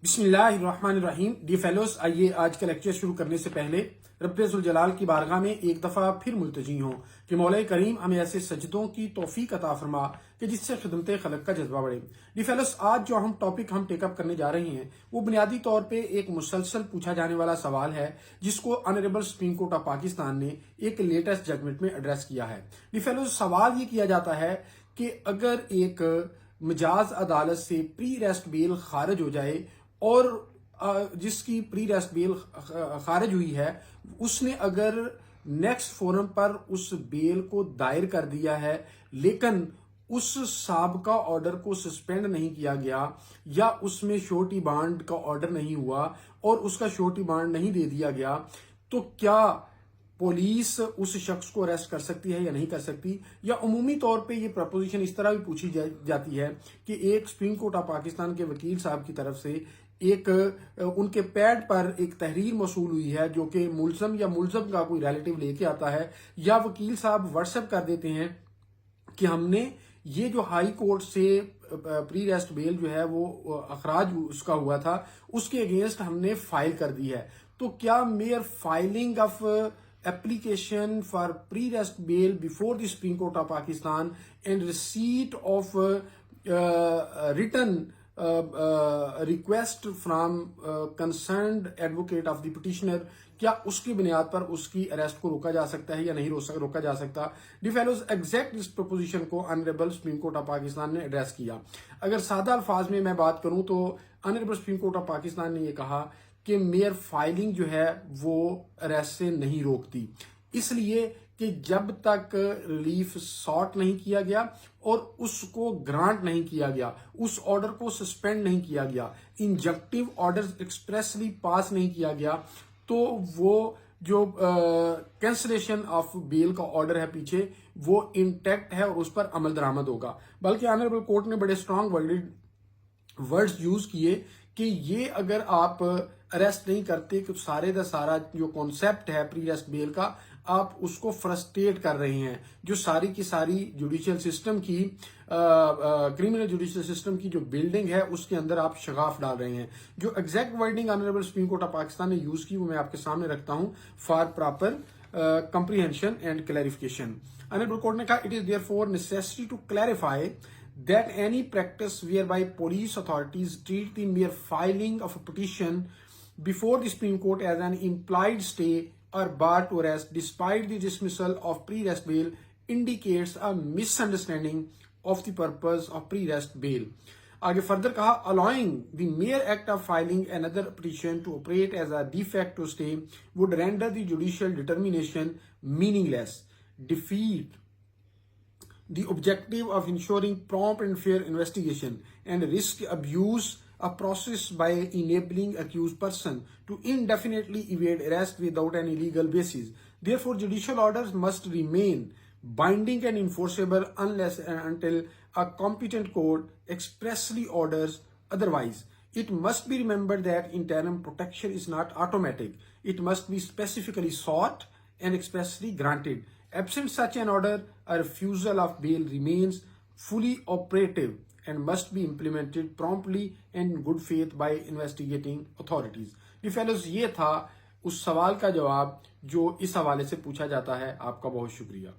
बिस्मिल्लाहिर्रहमानिर्रहीम। D fellows, आइए आज का लेक्चर शुरू करने से पहले रब्बे जुल जलाल की बारगाह में एक दफ़ा फिर मुल्तजी हों कि मौला करीम हमें ऐसे सजदों की तौफीक अता फरमा कि जिससे खिदमत खलक का जज्बा बढ़े। डी फेलोस, आज जो टॉपिक हम टेकअप करने जा रहे हैं वो बुनियादी तौर पे एक मुसलसल पूछा जाने वाला सवाल है जिसको honourable Supreme Court of Pakistan ने एक लेटेस्ट जजमेंट में एड्रेस किया है। डी फेलोस, सवाल ये किया जाता है कि अगर एक मजाज अदालत से प्री रेस्ट बेल खारिज हो जाए और जिसकी प्री रेस्ट बेल खारिज हुई है उसने अगर नेक्स्ट फोरम पर उस बेल को दायर कर दिया है लेकिन उस साबका ऑर्डर को सस्पेंड नहीं किया गया या उसमें श्योरिटी बांड का ऑर्डर नहीं हुआ और उसका श्योरिटी बांड नहीं दे दिया गया, तो क्या पुलिस उस शख्स को अरेस्ट कर सकती है या नहीं कर सकती? या उमूमी तौर पे ये प्रपोजिशन इस तरह भी पूछी जाती है कि एक सुप्रीम कोर्ट ऑफ पाकिस्तान के वकील साहब की तरफ से एक उनके पैड पर एक तहरीर मौसूल हुई है जो कि मुलजम या मुलजम का कोई रिलेटिव लेके आता है या वकील साहब व्हाट्सएप कर देते हैं कि हमने ये जो हाई कोर्ट से प्री रेस्ट बेल जो है वो अखराज उसका हुआ था उसके अगेंस्ट हमने फाइल कर दी है। तो क्या mayor filing of application for pre-rest bail before the Supreme Court of Pakistan and receipt of written request from concerned advocate of the petitioner, क्या उसकी बुनियाद पर उसकी अरेस्ट को रोका जा सकता है या नहीं रोका जा सकता? डी फेलोज, एग्जैक्ट इस प्रोपोजिशन को honourable Supreme Court of Pakistan ने एड्रेस किया। अगर सादा अल्फाज में मैं बात करूं तो honourable Supreme Court of Pakistan ने यह कहा कि मेयर फाइलिंग जो है वो अरेस्ट से नहीं रोकती, इसलिए कि जब तक रिलीफ सॉर्ट नहीं किया गया और उसको ग्रांट नहीं किया गया, उस ऑर्डर को सस्पेंड नहीं किया गया, इंजक्टिव ऑर्डर एक्सप्रेसली पास नहीं किया गया, तो वो जो कैंसलेशन ऑफ बेल का ऑर्डर है पीछे वो इंटैक्ट है और उस पर अमल दरामद होगा। बल्कि ऑनरेबल कोर्ट ने बड़े स्ट्रांग वर्ड्स यूज किए कि ये अगर आप अरेस्ट नहीं करते कि सारे का सारा जो कॉन्सेप्ट है प्री रेस्ट बेल का आप उसको फ्रस्ट्रेट कर रहे हैं, जो सारी की सारी जुडिशियल सिस्टम की क्रिमिनल जुडिशियल सिस्टम की जो बिल्डिंग है उसके अंदर आप शगाफ डाल रहे हैं। जो exact wording honourable Supreme Court of Pakistan ने यूज की वो मैं आपके सामने रखता हूं for proper comprehension and clarification. Honourable court ने कहा, it is therefore necessary to clarify that any practice whereby police authorities treat the mere filing of a petition before the Supreme Court as an implied stay or bar to arrest despite the dismissal of pre-rest bail indicates a misunderstanding of the purpose of pre-rest bail. आगे further कहा, allowing the mere act of filing another petition to operate as a de facto stay would render the judicial determination meaningless, defeat the objective of ensuring prompt and fair investigation, and risk abuse a process by enabling accused person to indefinitely evade arrest without any legal basis. Therefore, judicial orders must remain binding and enforceable unless and until a competent court expressly orders otherwise. It must be remembered that interim protection is not automatic. It must be specifically sought and expressly granted. Absent such an order, a refusal of bail remains fully operative and must be implemented promptly and in good faith by investigating authorities. ये fellows, ये था उस सवाल का जवाब जो इस हवाले से पूछा जाता है। आपका बहुत शुक्रिया।